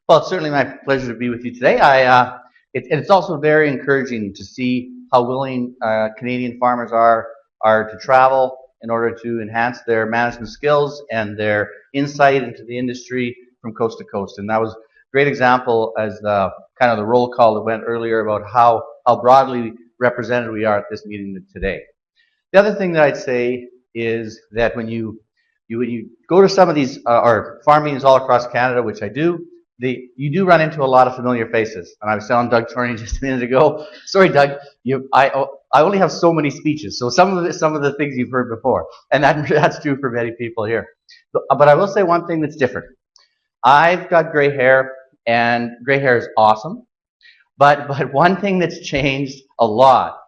Well, it's certainly my pleasure to be with you today. It's also very encouraging to see how willing Canadian farmers are to travel in order to enhance their management skills and their insight into the industry from coast to coast. And that was a great example as the kind of the roll call that went earlier about how broadly represented we are at this meeting today. The other thing that I'd say is that when you go to some of these or farm meetings all across Canada, which I do, you do run into a lot of familiar faces. And I was telling Doug Torney just a minute ago, sorry, Doug, I only have so many speeches, so some of the things you've heard before, and that's true for many people here. But I will say one thing that's different. I've got gray hair, and gray hair is awesome. But one thing that's changed a lot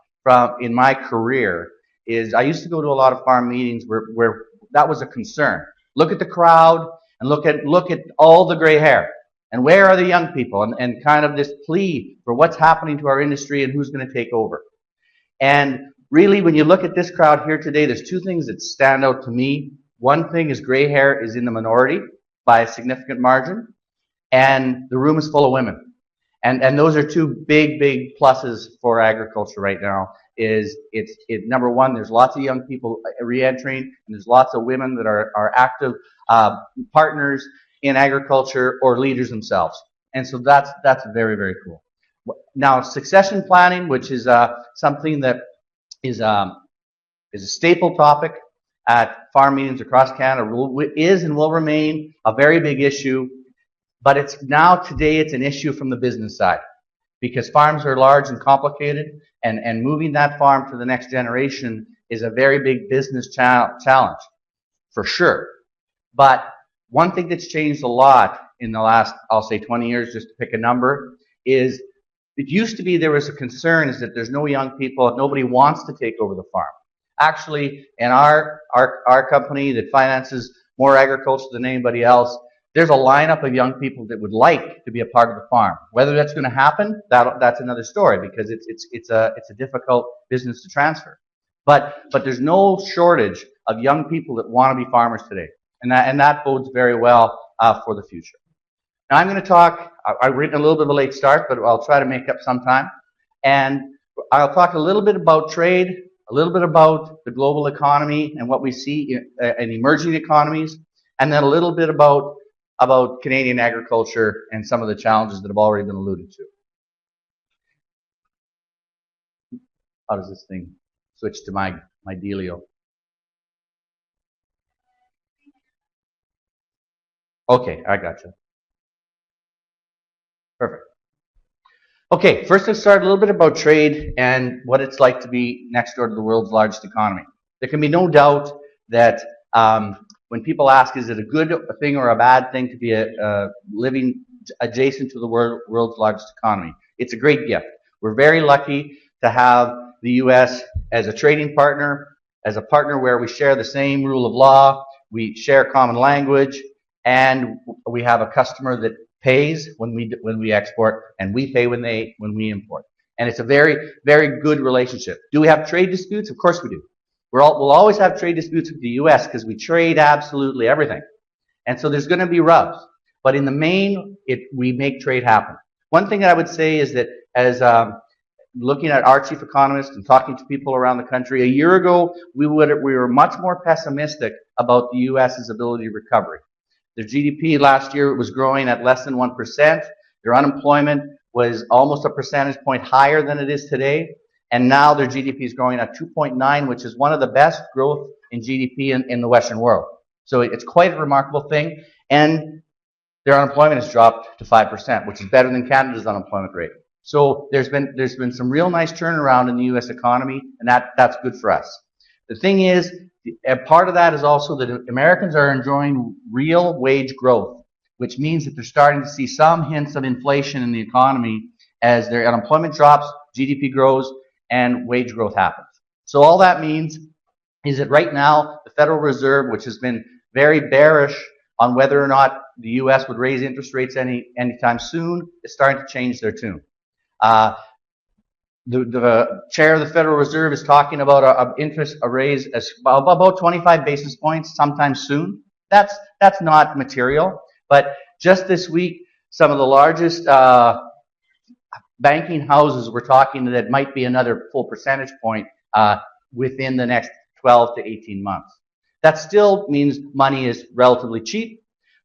in my career is I used to go to a lot of farm meetings where that was a concern. Look at the crowd and look at all the gray hair. And where are the young people? And kind of this plea for what's happening to our industry and who's going to take over. And really, when you look at this crowd here today, there's two things that stand out to me. One thing is gray hair is in the minority by a significant margin, and the room is full of women. And those are two big pluses for agriculture right now. Number one, there's lots of young people re-entering, and there's lots of women that are active partners in agriculture or leaders themselves. And so that's very cool. Now, succession planning, which is something that is a staple topic at farm meetings across Canada, is and will remain a very big issue. But today it's an issue from the business side, because farms are large and complicated, and moving that farm to the next generation is a very big business challenge, for sure. But one thing that's changed a lot in the last, I'll say 20 years, just to pick a number, is it used to be there was a concern is that there's no young people, nobody wants to take over the farm. Actually, in our company that finances more agriculture than anybody else, there's a lineup of young people that would like to be a part of the farm. Whether that's going to happen, that's another story, because it's a difficult business to transfer. But there's no shortage of young people that want to be farmers today, and that bodes very well for the future. Now I'm going to talk. I've written a little bit of a late start, but I'll try to make up some time, and I'll talk a little bit about trade, a little bit about the global economy and what we see in emerging economies, and then a little bit about Canadian agriculture and some of the challenges that have already been alluded to. How does this thing switch to my dealio? Okay, I gotcha. Perfect. Okay, first let's start a little bit about trade and what it's like to be next door to the world's largest economy. There can be no doubt that when people ask, is it a good thing or a bad thing to be living adjacent to the world's largest economy? It's a great gift. We're very lucky to have the U.S. as a trading partner, as a partner where we share the same rule of law, we share common language, and we have a customer that pays when we export, and we pay when we import. And it's a very good relationship. Do we have trade disputes? Of course we do. We'll always have trade disputes with the U.S. because we trade absolutely everything. And so there's going to be rubs. But in the main, we make trade happen. One thing that I would say is that as looking at our chief economist and talking to people around the country, a year ago, we were much more pessimistic about the U.S.'s ability to recovery. Their GDP last year was growing at less than 1%. Their unemployment was almost a percentage point higher than it is today. And now their GDP is growing at 2.9, which is one of the best growth in GDP in the Western world. So it's quite a remarkable thing. And their unemployment has dropped to 5%, which is better than Canada's unemployment rate. So there's been some real nice turnaround in the U.S. economy, and that's good for us. The thing is, part of that is also that Americans are enjoying real wage growth, which means that they're starting to see some hints of inflation in the economy as their unemployment drops, GDP grows, and wage growth happens. So all that means is that right now, the Federal Reserve, which has been very bearish on whether or not the U.S. would raise interest rates anytime soon, is starting to change their tune. The chair of the Federal Reserve is talking about a raise as about 25 basis points sometime soon. That's not material, but just this week, some of the largest banking houses, we're talking that might be another full percentage point within the next 12 to 18 months. That still means money is relatively cheap,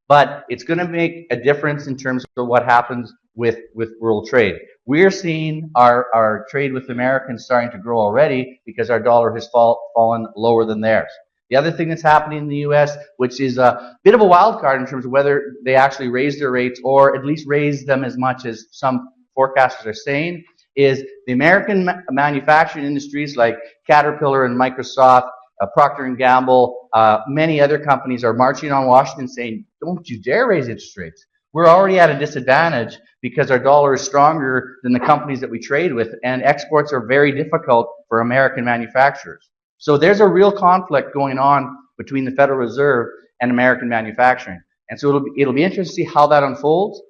but it's going to make a difference in terms of what happens with world trade. We're seeing our trade with Americans starting to grow already because our dollar has fallen lower than theirs. The other thing that's happening in the U.S., which is a bit of a wild card in terms of whether they actually raise their rates or at least raise them as much as some forecasters are saying, is the American manufacturing industries like Caterpillar and Microsoft, Procter & Gamble, many other companies are marching on Washington saying, don't you dare raise interest rates. We're already at a disadvantage because our dollar is stronger than the companies that we trade with, and exports are very difficult for American manufacturers. So there's a real conflict going on between the Federal Reserve and American manufacturing. And so it'll be interesting to see how that unfolds,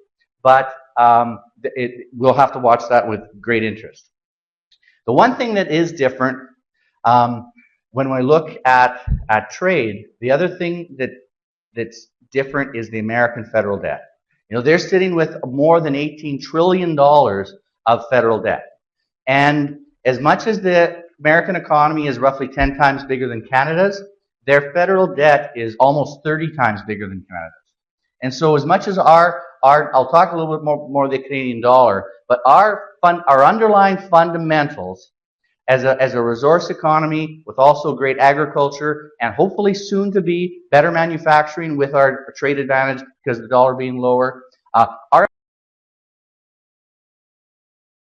but we'll have to watch that with great interest. The one thing that is different when we look at trade, the other thing that's different is the American federal debt. You know, they're sitting with more than $18 trillion of federal debt. And as much as the American economy is roughly 10 times bigger than Canada's, their federal debt is almost 30 times bigger than Canada's. And so as much as I'll talk a little bit more of the Canadian dollar, but our underlying fundamentals as a resource economy with also great agriculture and hopefully soon to be better manufacturing with our trade advantage because of the dollar being lower, our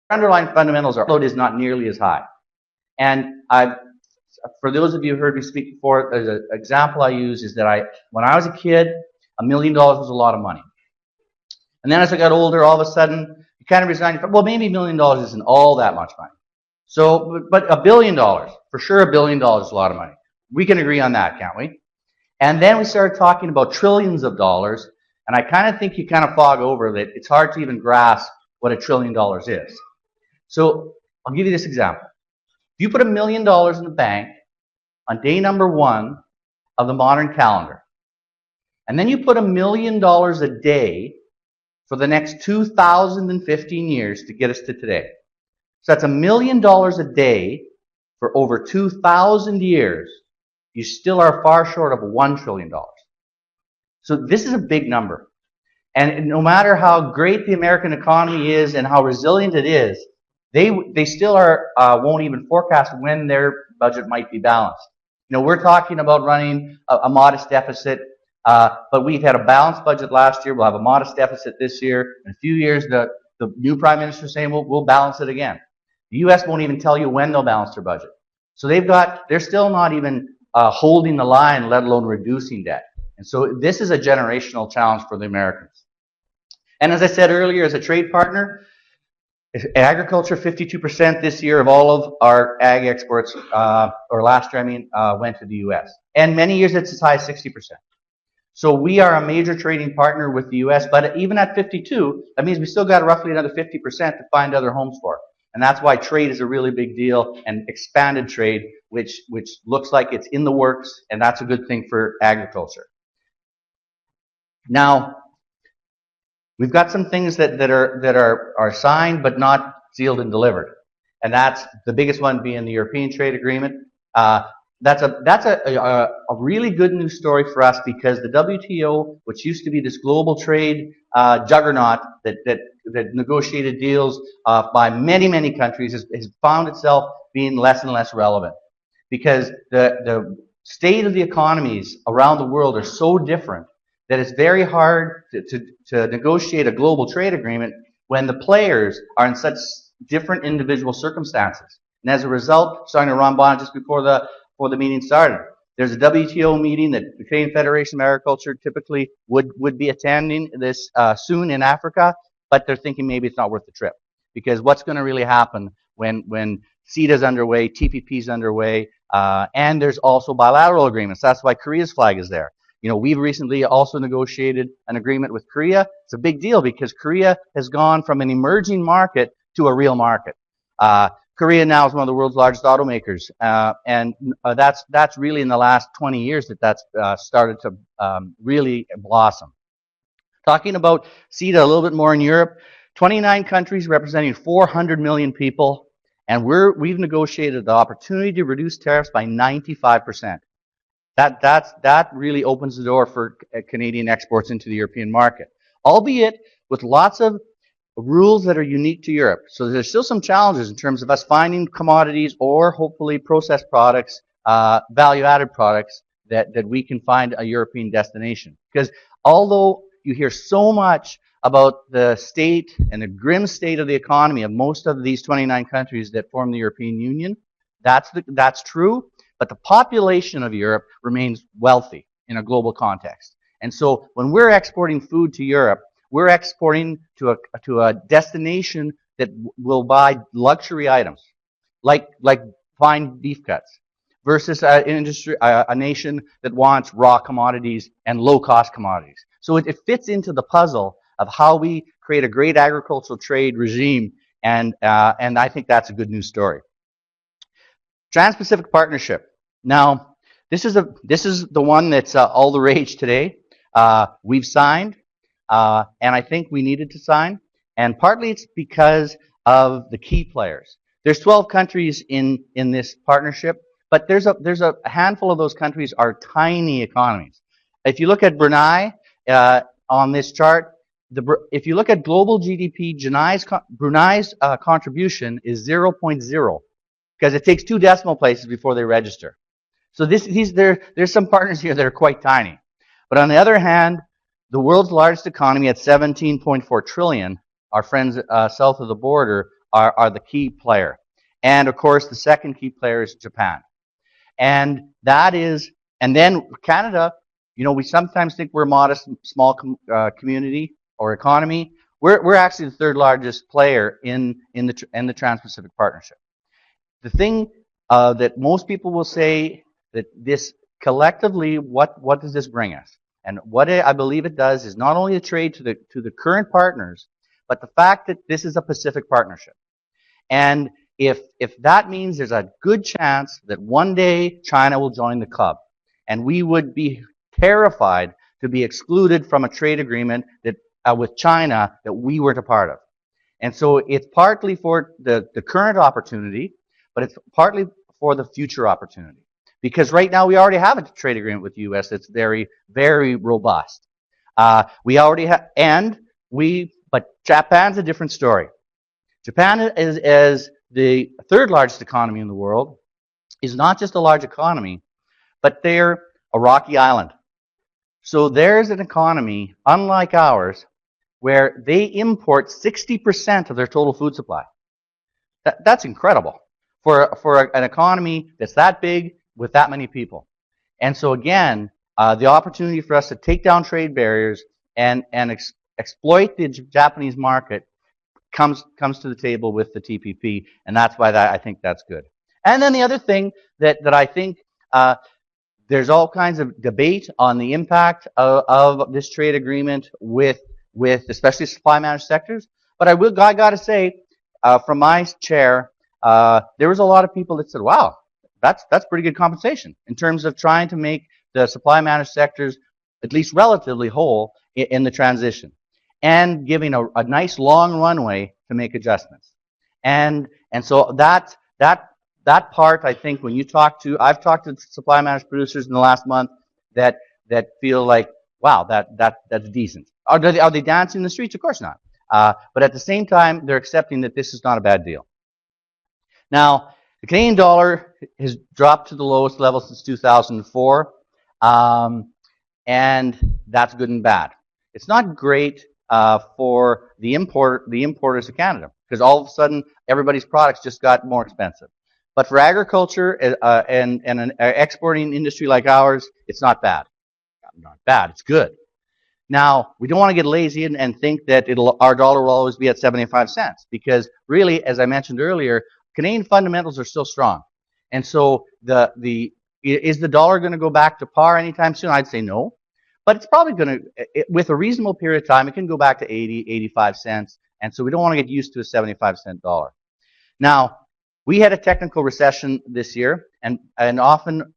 underlying fundamentals, our load is not nearly as high. And for those of you who heard me speak before, there's an example I use is that when I was a kid, $1 million was a lot of money. And then as I got older, all of a sudden, you kind of resigned. Well, maybe $1 million isn't all that much money. So, but $1 billion, for sure $1 billion is a lot of money. We can agree on that, can't we? And then we started talking about trillions of dollars, and I kind of think you kind of fog over that it's hard to even grasp what $1 trillion is. So I'll give you this example. If you put $1 million in the bank on day number 1 of the modern calendar, and then you put $1 million a day for the next 2,015 years to get us to today. So that's $1 million a day for over 2,000 years. You still are far short of $1 trillion. So this is a big number. And no matter how great the American economy is and how resilient it is, they still won't even forecast when their budget might be balanced. You know, we're talking about running a modest deficit, but we've had a balanced budget last year. We'll have a modest deficit this year. In a few years, the new prime minister is saying we'll balance it again. The U.S. won't even tell you when they'll balance their budget. So they're still not even holding the line, let alone reducing debt. And so this is a generational challenge for the Americans. And as I said earlier, as a trade partner, agriculture, 52% this year of all of our ag exports, or last year, went to the U.S. And many years it's as high as 60%. So we are a major trading partner with the U.S., but even at 52, that means we still got roughly another 50% to find other homes for. And that's why trade is a really big deal, and expanded trade, which looks like it's in the works, and that's a good thing for agriculture. Now, we've got some things that are signed but not sealed and delivered, and that's the biggest one being the European Trade Agreement. That's a really good news story for us because the WTO, which used to be this global trade juggernaut that negotiated deals by many countries, has found itself being less and less relevant because the state of the economies around the world are so different that it's very hard to negotiate a global trade agreement when the players are in such different individual circumstances. And as a result, starting to run by just before the meeting started, there's a WTO meeting that the Canadian Federation of Agriculture typically would be attending this soon in Africa, but they're thinking maybe it's not worth the trip because what's going to really happen when CETA's underway, TPP's underway, and there's also bilateral agreements. That's why Korea's flag is there. You know, we've recently also negotiated an agreement with Korea. It's a big deal because Korea has gone from an emerging market to a real market. Korea now is one of the world's largest automakers, and that's really in the last 20 years that's started to really blossom. Talking about CETA a little bit more in Europe, 29 countries representing 400 million people, and we've negotiated the opportunity to reduce tariffs by 95%. That really opens the door for Canadian exports into the European market, albeit with lots of rules that are unique to Europe. So there's still some challenges in terms of us finding commodities or hopefully processed products, value-added products that we can find a European destination. Because although you hear so much about the state and the grim state of the economy of most of these 29 countries that form the European Union, that's true, but the population of Europe remains wealthy in a global context. And so when we're exporting food to Europe, we're exporting to a destination that will buy luxury items, like fine beef cuts, versus a nation that wants raw commodities and low-cost commodities. So it fits into the puzzle of how we create a great agricultural trade regime, and I think that's a good news story. Trans-Pacific Partnership. Now, this is the one that's all the rage today. We've signed, and I think we needed to sign, and partly it's because of the key players. There's 12 countries in this partnership, but there's a handful of those countries are tiny economies. If you look at Brunei on this chart, if you look at global GDP, Brunei's contribution is 0.0 because it takes 2 decimal places before they register. So there's some partners here that are quite tiny. But on the other hand, the world's largest economy at 17.4 trillion, our friends south of the border are the key player. And of course, the second key player is Japan. And then Canada, we sometimes think we're a modest, small community or economy. We're actually the third largest player in the Trans-Pacific Partnership. The thing that most people will say that this collectively, what does this bring us? And what I believe it does is not only a trade to the current partners, but the fact that this is a Pacific partnership. And if that means there's a good chance that one day China will join the club, and we would be terrified to be excluded from a trade agreement that with China that we weren't a part of. And so it's partly for the current opportunity, but it's partly for the future opportunity. Because right now we already have a trade agreement with the U.S. that's very, very robust. We already have, but Japan's a different story. Japan is the third largest economy in the world, is not just a large economy, but they're a rocky island. So there's an economy, unlike ours, where they import 60% of their total food supply. That's incredible for an economy that's that big with that many people. And so again, the opportunity for us to take down trade barriers and exploit the Japanese market comes to the table with the TPP, and that's why I think that's good. And then the other thing that I think there's all kinds of debate on the impact of this trade agreement with especially supply managed sectors. But I got to say, from my chair, there was a lot of people that said, "Wow, that's pretty good compensation in terms of trying to make the supply managed sectors at least relatively whole in the transition, and giving a nice long runway to make adjustments." And so that part, I think, when I've talked to supply managed producers in the last month that feel like, wow, that's decent. Are they dancing in the streets? Of course not. But at the same time, they're accepting that this is not a bad deal. Now, the Canadian dollar has dropped to the lowest level since 2004, and that's good and bad. It's not great for the importers of Canada, because all of a sudden everybody's products just got more expensive. But for agriculture and an exporting industry like ours, it's not bad. Not bad. It's good. Now, we don't want to get lazy and think that our dollar will always be at 75 cents, because really, as I mentioned earlier, Canadian fundamentals are still strong. And so is the dollar going to go back to par anytime soon? I'd say no. But it's probably going to, with a reasonable period of time, it can go back to 80, 85 cents. And so we don't want to get used to a 75-cent dollar. Now, we had a technical recession this year, and often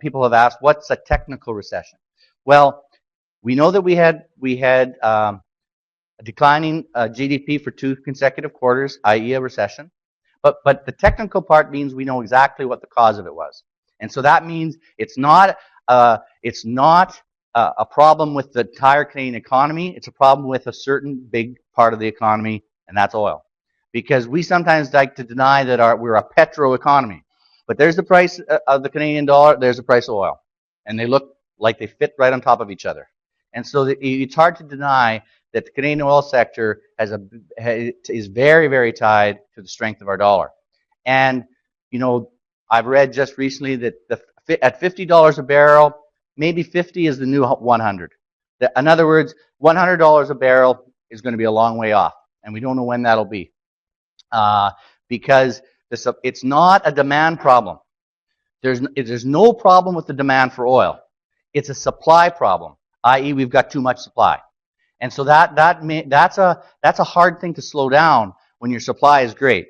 people have asked, what's a technical recession? Well, We know that we had a declining GDP for 2 consecutive quarters, i.e. a recession. But the technical part means we know exactly what the cause of it was. And so that means it's not a problem with the entire Canadian economy. It's a problem with a certain big part of the economy, and that's oil. Because we sometimes like to deny that we're a petro economy. But there's the price of the Canadian dollar, there's the price of oil. And they look like they fit right on top of each other. And so it's hard to deny that the Canadian oil sector is very, very tied to the strength of our dollar. And, you know, I've read just recently that at $50 a barrel, maybe 50 is the new 100. In other words, $100 a barrel is going to be a long way off, and we don't know when that'll be. Because it's not a demand problem. There's no problem with the demand for oil. It's a supply problem, i.e. we've got too much supply. And so that's a hard thing to slow down when your supply is great.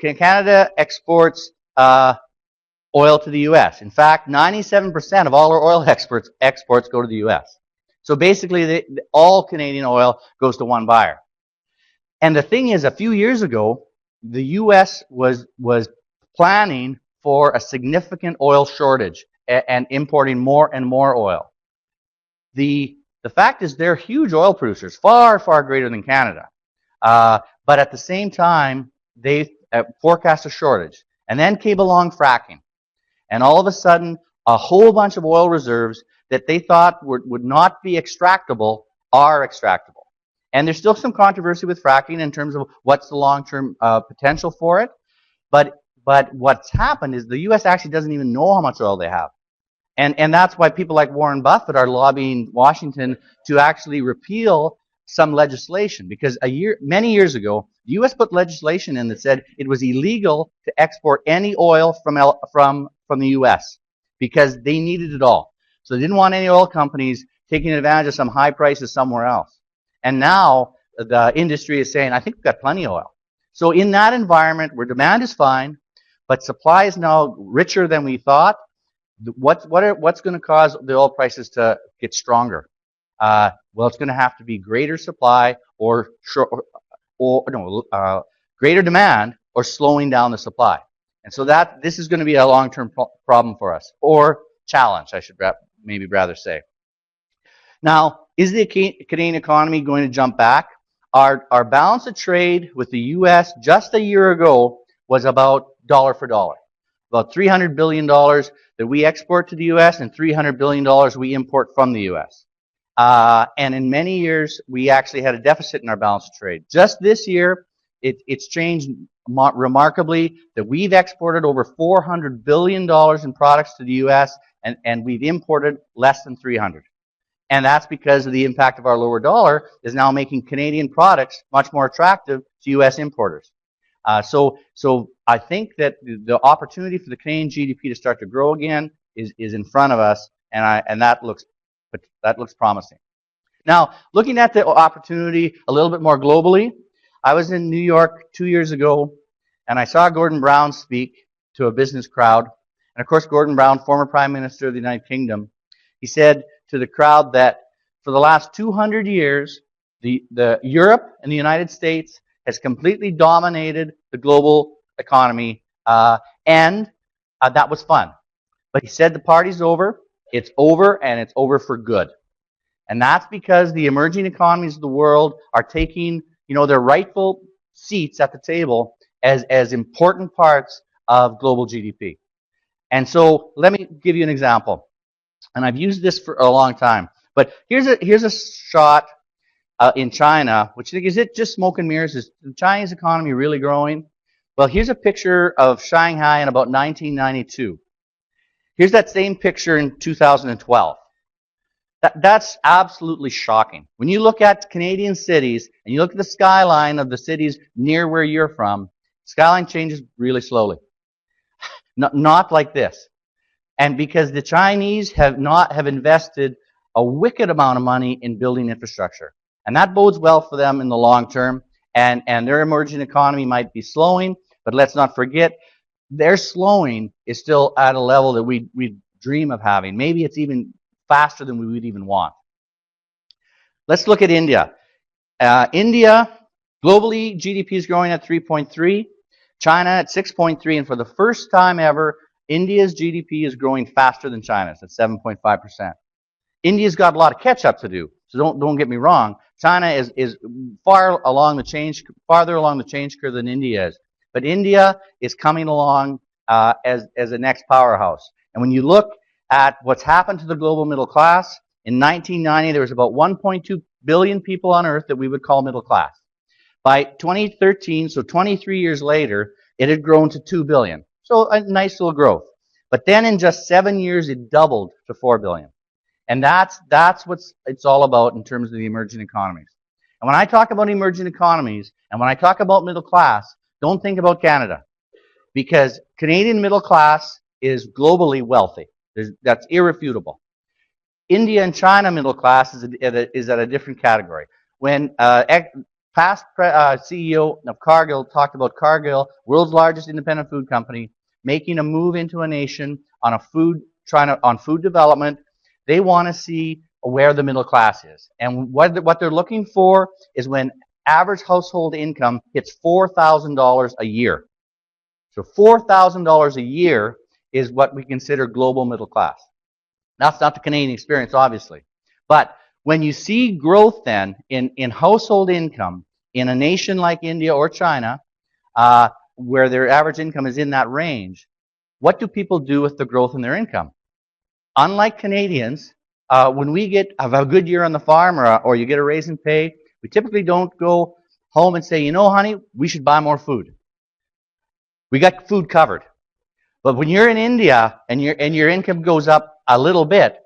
Canada exports oil to the U.S. In fact, 97% of all our oil exports go to the U.S. So basically, all Canadian oil goes to one buyer. And the thing is, a few years ago, the U.S. was planning for a significant oil shortage and importing more and more oil. The fact is they're huge oil producers, far, far greater than Canada. But at the same time, they forecast a shortage. And then came along fracking. And all of a sudden, a whole bunch of oil reserves that they thought would not be extractable are extractable. And there's still some controversy with fracking in terms of what's the long-term potential for it. But what's happened is the U.S. actually doesn't even know how much oil they have. And that's why people like Warren Buffett are lobbying Washington to actually repeal some legislation. Because many years ago, the U.S. put legislation in that said it was illegal to export any oil from the U.S. because they needed it all. So they didn't want any oil companies taking advantage of some high prices somewhere else. And now the industry is saying, I think we've got plenty of oil. So in that environment where demand is fine, but supply is now richer than we thought, what's going to cause the oil prices to get stronger? Well, it's going to have to be greater supply greater demand or slowing down the supply. And so this is going to be a long-term problem for us, or challenge, I should maybe rather say. Now, is the Canadian economy going to jump back? Our balance of trade with the U.S. just a year ago was about dollar for dollar. About $300 billion that we export to the U.S. and $300 billion we import from the U.S. And in many years, we actually had a deficit in our balance of trade. Just this year, it's changed remarkably that we've exported over $400 billion in products to the U.S. and we've imported less than 300. And that's because of the impact of our lower dollar is now making Canadian products much more attractive to U.S. importers. So I think that the opportunity for the Canadian GDP to start to grow again is in front of us, and that looks promising. Now, looking at the opportunity a little bit more globally, I was in New York 2 years ago, and I saw Gordon Brown speak to a business crowd. And of course, Gordon Brown, former Prime Minister of the United Kingdom, he said to the crowd that for the last 200 years, the Europe and the United States has completely dominated the global economy, and that was fun. But he said the party's over, and it's over for good. And that's because the emerging economies of the world are taking, their rightful seats at the table as important parts of global GDP. And so let me give you an example. And I've used this for a long time. But here's a shot in China, which is it just smoke and mirrors? Is the Chinese economy really growing? Well, here's a picture of Shanghai in about 1992. Here's that same picture in 2012. That's absolutely shocking. When you look at Canadian cities and you look at the skyline of the cities near where you're from, skyline changes really slowly. Not like this. And because the Chinese have invested a wicked amount of money in building infrastructure. And that bodes well for them in the long term. And their emerging economy might be slowing, but let's not forget, their slowing is still at a level that we dream of having. Maybe it's even faster than we would even want. Let's look at India. India, globally, GDP is growing at 3.3, China at 6.3, and for the first time ever, India's GDP is growing faster than China's at 7.5%. India's got a lot of catch up to do, so don't get me wrong. China is farther along the change curve than India is, but India is coming along as a next powerhouse. And when you look at what's happened to the global middle class, in 1990 there was about 1.2 billion people on Earth that we would call middle class. By 2013, so 23 years later, it had grown to 2 billion. So a nice little growth. But then in just 7 years, it doubled to 4 billion. And that's what it's all about in terms of the emerging economies. And when I talk about emerging economies, and when I talk about middle class, don't think about Canada. Because Canadian middle class is globally wealthy. That's irrefutable. India and China middle class is at a different category. When past CEO of Cargill talked about Cargill, world's largest independent food company, making a move into a nation on food development, they want to see where the middle class is. And what they're looking for is when average household income hits $4,000 a year. So $4,000 a year is what we consider global middle class. That's not the Canadian experience, obviously. But when you see growth then in household income in a nation like India or China, where their average income is in that range, what do people do with the growth in their income? Unlike Canadians, when we have a good year on the farm or you get a raise in pay, we typically don't go home and say, you know, honey, we should buy more food. We got food covered. But when you're in India and your income goes up a little bit,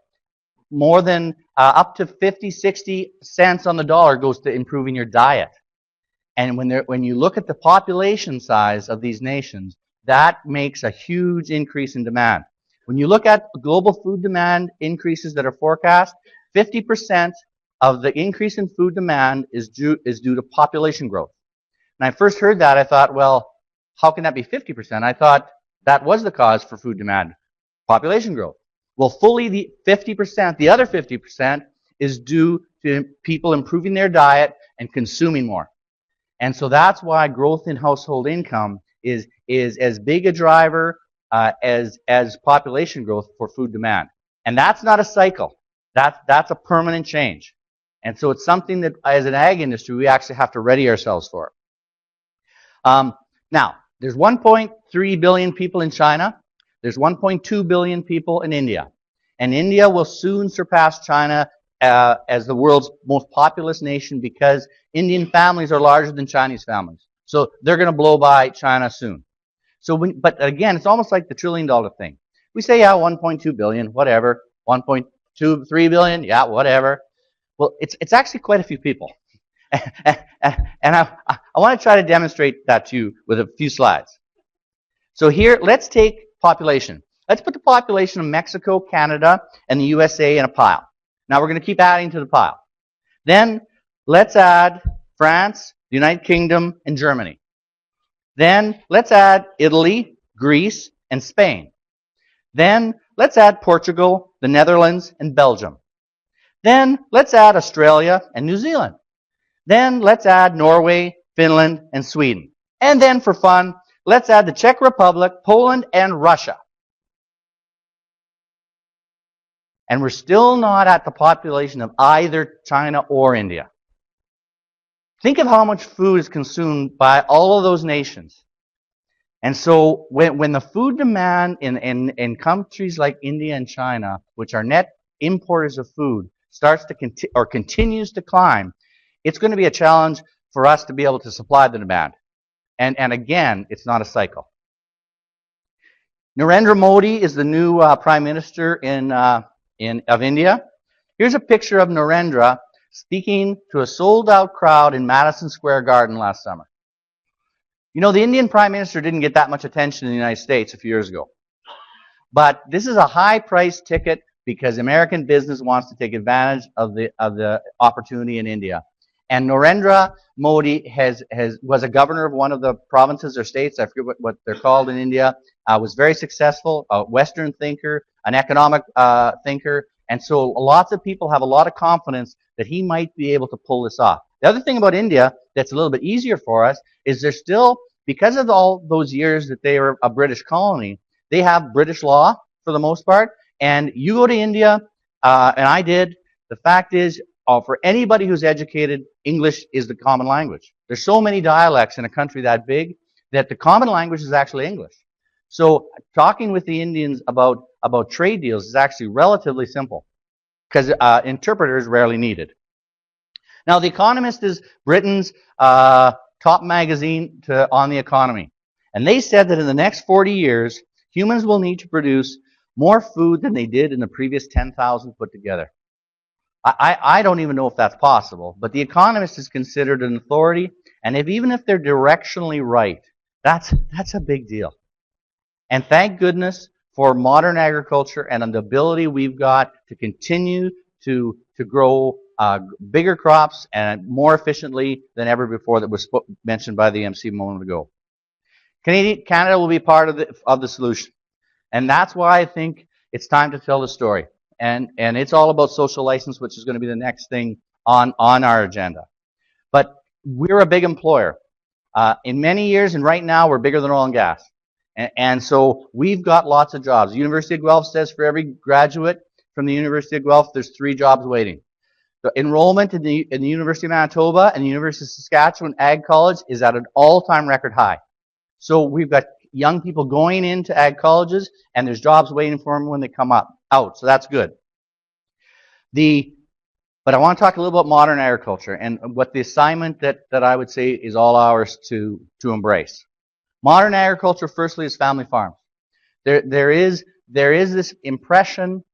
more than up to 50, 60 cents on the dollar goes to improving your diet. And when you look at the population size of these nations, that makes a huge increase in demand. When you look at global food demand increases that are forecast, 50% of the increase in food demand is due to population growth. When I first heard that, I thought, well, how can that be 50%? I thought that was the cause for food demand, population growth. Well, fully the 50%, the other 50% is due to people improving their diet and consuming more. And so that's why growth in household income is as big a driver as population growth for food demand. And that's not a cycle. That's a permanent change. And so it's something that as an ag industry, we actually have to ready ourselves for. Now, there's 1.3 billion people in China. There's 1.2 billion people in India. And India will soon surpass China as the world's most populous nation because Indian families are larger than Chinese families. So they're going to blow by China soon. But again, it's almost like the $1 trillion thing. We say, yeah, 1.2 billion, whatever. 1.23 billion, yeah, whatever. Well, it's actually quite a few people. And I want to try to demonstrate that to you with a few slides. So here, let's take population. Let's put the population of Mexico, Canada, and the USA in a pile. Now we're going to keep adding to the pile. Then let's add France, the United Kingdom, and Germany. Then let's add Italy, Greece, and Spain. Then let's add Portugal, the Netherlands, and Belgium. Then let's add Australia and New Zealand. Then let's add Norway, Finland, and Sweden. And then for fun, let's add the Czech Republic, Poland, and Russia. And we're still not at the population of either China or India. Think of how much food is consumed by all of those nations. And so when the food demand in countries like India and China, which are net importers of food, starts to continues to climb, it's going to be a challenge for us to be able to supply the demand. And again, it's not a cycle. Narendra Modi is the new Prime Minister of India. Here's a picture of Narendra speaking to a sold-out crowd in Madison Square Garden last summer. You know, the Indian Prime Minister didn't get that much attention in the United States a few years ago. But this is a high-price ticket because American business wants to take advantage of the opportunity in India. And Narendra Modi was a governor of one of the provinces or states, I forget what they're called in India, was very successful, a Western thinker, an economic thinker, And so lots of people have a lot of confidence that he might be able to pull this off. The other thing about India that's a little bit easier for us is they're still, because of all those years that they were a British colony, they have British law for the most part. And you go to India, and I did, the fact is, for anybody who's educated, English is the common language. There's so many dialects in a country that big that the common language is actually English. So talking with the Indians about trade deals is actually relatively simple because interpreters rarely needed. Now, The Economist is Britain's top magazine on the economy. And they said that in the next 40 years, humans will need to produce more food than they did in the previous 10,000 put together. I don't even know if that's possible, but The Economist is considered an authority, and even if they're directionally right, that's a big deal. And thank goodness for modern agriculture and the ability we've got to continue to grow bigger crops and more efficiently than ever before, that was mentioned by the MC a moment ago. Canada will be part of the solution. And that's why I think it's time to tell the story. And it's all about social license, which is going to be the next thing on our agenda. But we're a big employer. In many years, and right now, we're bigger than oil and gas. And so we've got lots of jobs. The University of Guelph says for every graduate from the University of Guelph, there's 3 jobs waiting. The enrollment in the University of Manitoba and the University of Saskatchewan Ag College is at an all-time record high. So we've got young people going into ag colleges, and there's jobs waiting for them when they come out. So that's good. But I want to talk a little about modern agriculture and what the assignment that I would say is all ours to embrace. Modern agriculture, firstly, is family farms. There is this impression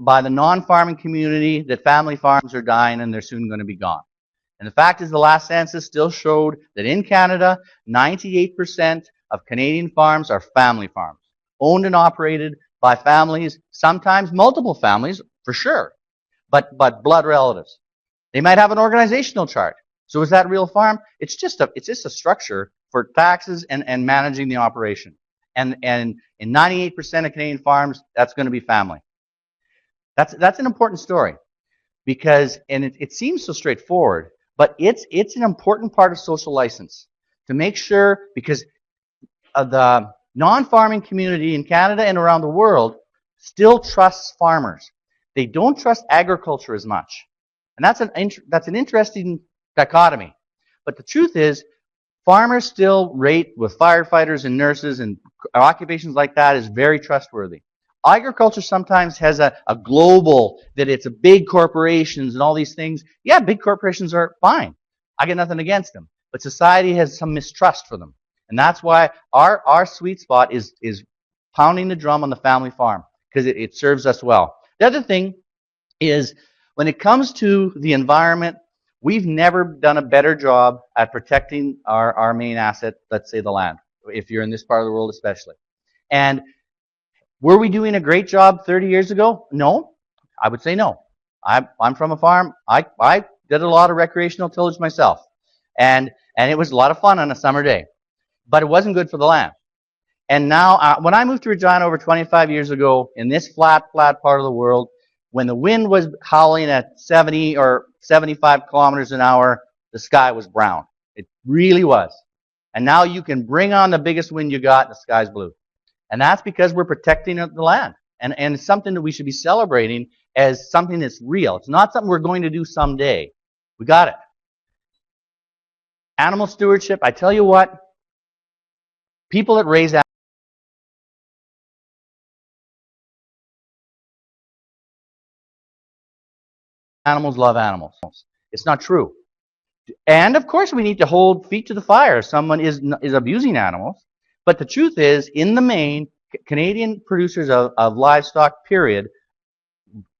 by the non-farming community that family farms are dying and they're soon going to be gone. And the fact is, the last census still showed that in Canada, 98% of Canadian farms are family farms, owned and operated by families, sometimes multiple families, for sure, but blood relatives. They might have an organizational chart. So is that real farm? It's just a structure for taxes and managing the operation. And in 98% of Canadian farms, that's going to be family. That's an important story because, and it seems so straightforward, but it's an important part of social license to make sure, because the non-farming community in Canada and around the world still trusts farmers. They don't trust agriculture as much. And that's an interesting dichotomy. But the truth is, farmers still rate with firefighters and nurses and occupations like that is very trustworthy. Agriculture sometimes has a global, that it's a big corporations and all these things. Yeah, big corporations are fine. I got nothing against them. But society has some mistrust for them. And that's why our sweet spot is pounding the drum on the family farm, because it serves us well. The other thing is, when it comes to the environment, we've never done a better job at protecting our main asset, let's say the land, if you're in this part of the world especially. And were we doing a great job 30 years ago? No. I would say no. I'm from a farm. I did a lot of recreational tillage myself. And it was a lot of fun on a summer day. But it wasn't good for the land. And now, when I moved to Regina over 25 years ago, in this flat part of the world, when the wind was howling at 70 or 75 kilometers an hour, the sky was brown. It really was. And now you can bring on the biggest wind you got, and the sky's blue. And that's because we're protecting the land. And it's something that we should be celebrating as something that's real. It's not something we're going to do someday. We got it. Animal stewardship, I tell you what, people that raise animals love animals. It's not true. And of course, we need to hold feet to the fire if someone is abusing animals. But the truth is, in the main, Canadian producers of livestock, period,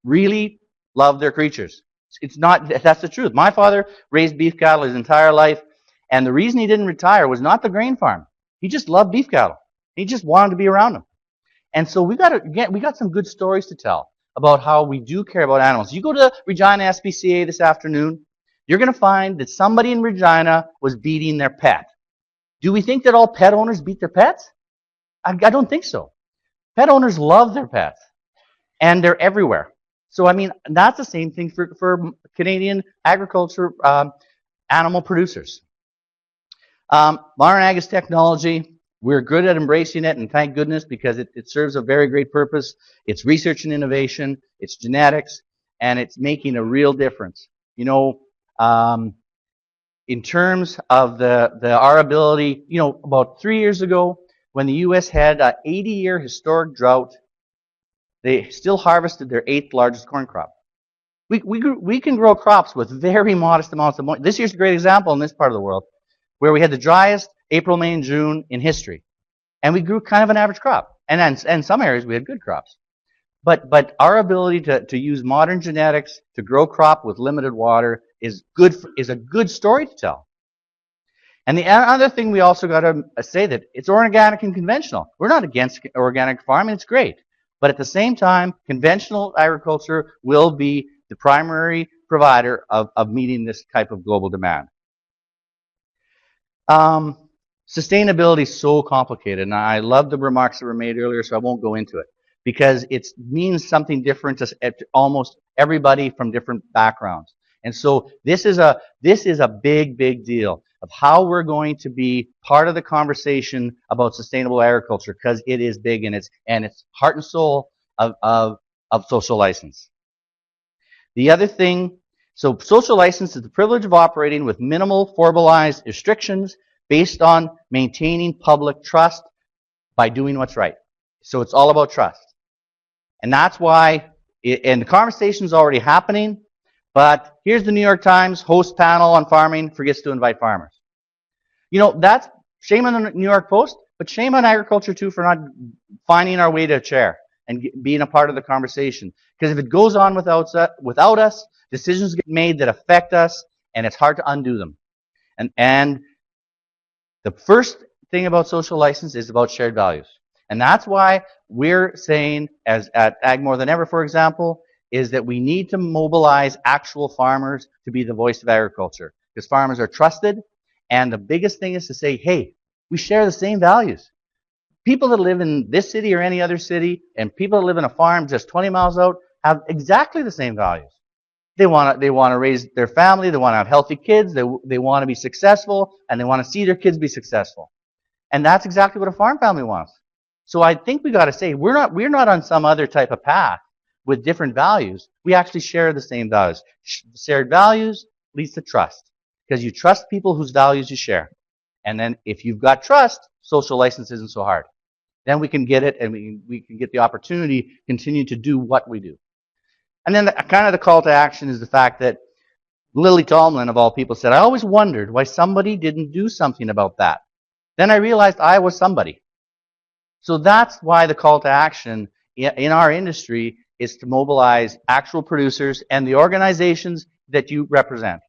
really love their creatures. That's the truth. My father raised beef cattle his entire life, and the reason he didn't retire was not the grain farm. He just loved beef cattle. He just wanted to be around them. And so we got some good stories to tell about how we do care about animals. You go to Regina SPCA this afternoon, you're going to find that somebody in Regina was beating their pet. Do we think that all pet owners beat their pets? I don't think so. Pet owners love their pets, and they're everywhere. So, I mean, that's the same thing for Canadian agriculture animal producers. Modern ag is technology. We're good at embracing it, and thank goodness, because it serves a very great purpose. It's research and innovation, it's genetics, and it's making a real difference. You know, in terms of our ability, you know, about 3 years ago, when the U.S. had an 80-year historic drought, they still harvested their 8th largest corn crop. We can grow crops with very modest amounts of moisture. This year's a great example in this part of the world, where we had the driest April, May, and June in history. And we grew kind of an average crop. And in some areas, we had good crops. But our ability to use modern genetics to grow crop with limited water is a good story to tell. And the other thing we also got to say that it's organic and conventional. We're not against organic farming. It's great. But at the same time, conventional agriculture will be the primary provider of meeting this type of global demand. Sustainability is so complicated, and I love the remarks that were made earlier, so I won't go into it, because it means something different to almost everybody from different backgrounds. And so this is a big, big deal of how we're going to be part of the conversation about sustainable agriculture, because it is big, and it's heart and soul of social license. The other thing, so social license is the privilege of operating with minimal formalized restrictions based on maintaining public trust by doing what's right. So it's all about trust. And that's why, and the conversation's already happening, but here's the New York Times host panel on farming forgets to invite farmers. You know, that's shame on the New York Post, but shame on agriculture too for not finding our way to a chair and being a part of the conversation. Because if it goes on without us, decisions get made that affect us, and it's hard to undo them. And the first thing about social license is about shared values. And that's why we're saying, as at Ag More Than Ever, for example, is that we need to mobilize actual farmers to be the voice of agriculture. Because farmers are trusted, and the biggest thing is to say, hey, we share the same values. People that live in this city or any other city, and people that live in a farm just 20 miles out, have exactly the same values. They want to raise their family, they want to have healthy kids, they want to be successful, and they want to see their kids be successful. And that's exactly what a farm family wants. So I think we got to say, we're not on some other type of path with different values. We actually share the same values. Shared values leads to trust, because you trust people whose values you share. And then if you've got trust, social license isn't so hard. Then we can get it, and we can get the opportunity to continue to do what we do. And then kind of the call to action is the fact that Lily Tomlin, of all people, said, I always wondered why somebody didn't do something about that. Then I realized I was somebody. So that's why the call to action in our industry is to mobilize actual producers and the organizations that you represent.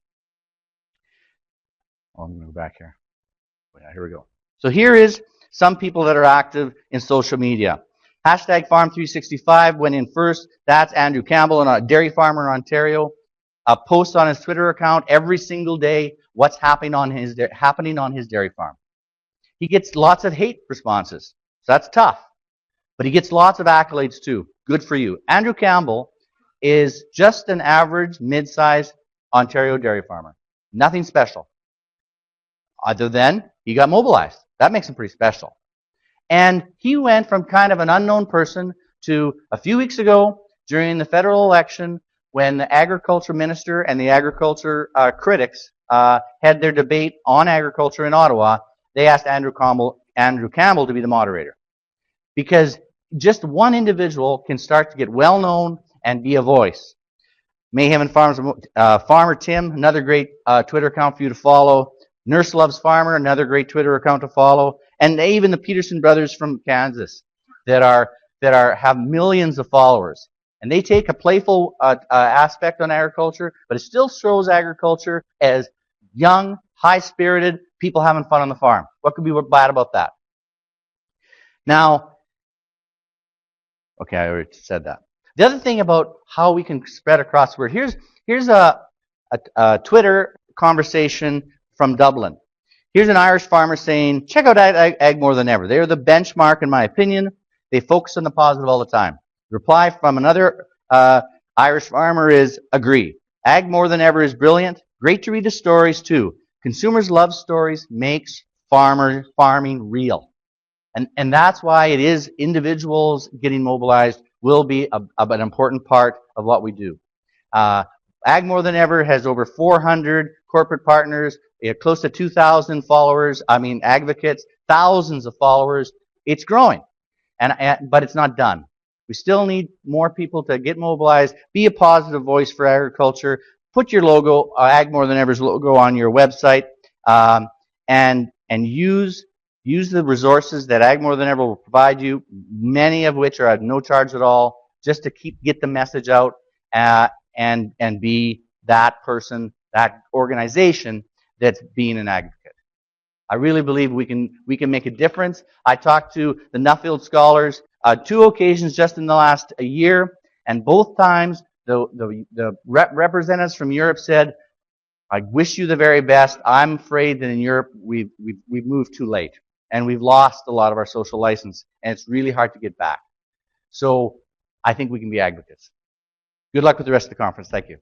Oh, I'm going to go back here. Yeah, here we go. So here is some people that are active in social media. Hashtag Farm365 went in first. That's Andrew Campbell, a dairy farmer in Ontario. Posts on his Twitter account every single day what's happening on his dairy farm. He gets lots of hate responses, so that's tough. But he gets lots of accolades too. Good for you. Andrew Campbell is just an average, mid-sized Ontario dairy farmer. Nothing special. Other than he got mobilized. That makes him pretty special. And he went from kind of an unknown person to a few weeks ago during the federal election when the agriculture minister and the agriculture critics had their debate on agriculture in Ottawa. They asked Andrew Campbell to be the moderator. Because just one individual can start to get well known and be a voice. Mayhem and Farms, Farmer Tim, another great Twitter account for you to follow. Nurse Loves Farmer, another great Twitter account to follow. And even the Peterson brothers from Kansas that have millions of followers. And they take a playful aspect on agriculture, but it still shows agriculture as young, high-spirited people having fun on the farm. What could be bad about that? Now, okay, I already said that. The other thing about how we can spread across the word, here's a Twitter conversation from Dublin. Here's an Irish farmer saying, check out Ag More Than Ever. They're the benchmark, in my opinion. They focus on the positive all the time. Reply from another Irish farmer is agree. Ag more than ever is brilliant. Great to read the stories too. Consumers love stories, makes farming real. And that's why it is individuals getting mobilized will be an important part of what we do. Uh, Ag More Than Ever has over 400 corporate partners, close to 2,000 followers. I mean, advocates, thousands of followers. It's growing, but it's not done. We still need more people to get mobilized, be a positive voice for agriculture, put your logo, Ag More Than Ever's logo on your website, and use the resources that Ag More Than Ever will provide you, many of which are at no charge at all, just to get the message out, and be that person, that organization that's being an advocate. I really believe we can make a difference. I talked to the Nuffield scholars 2 occasions just in the last year, and both times the representatives from Europe said, "I wish you the very best. I'm afraid that in Europe we've moved too late, and we've lost a lot of our social license, and it's really hard to get back." So I think we can be advocates. Good luck with the rest of the conference. Thank you.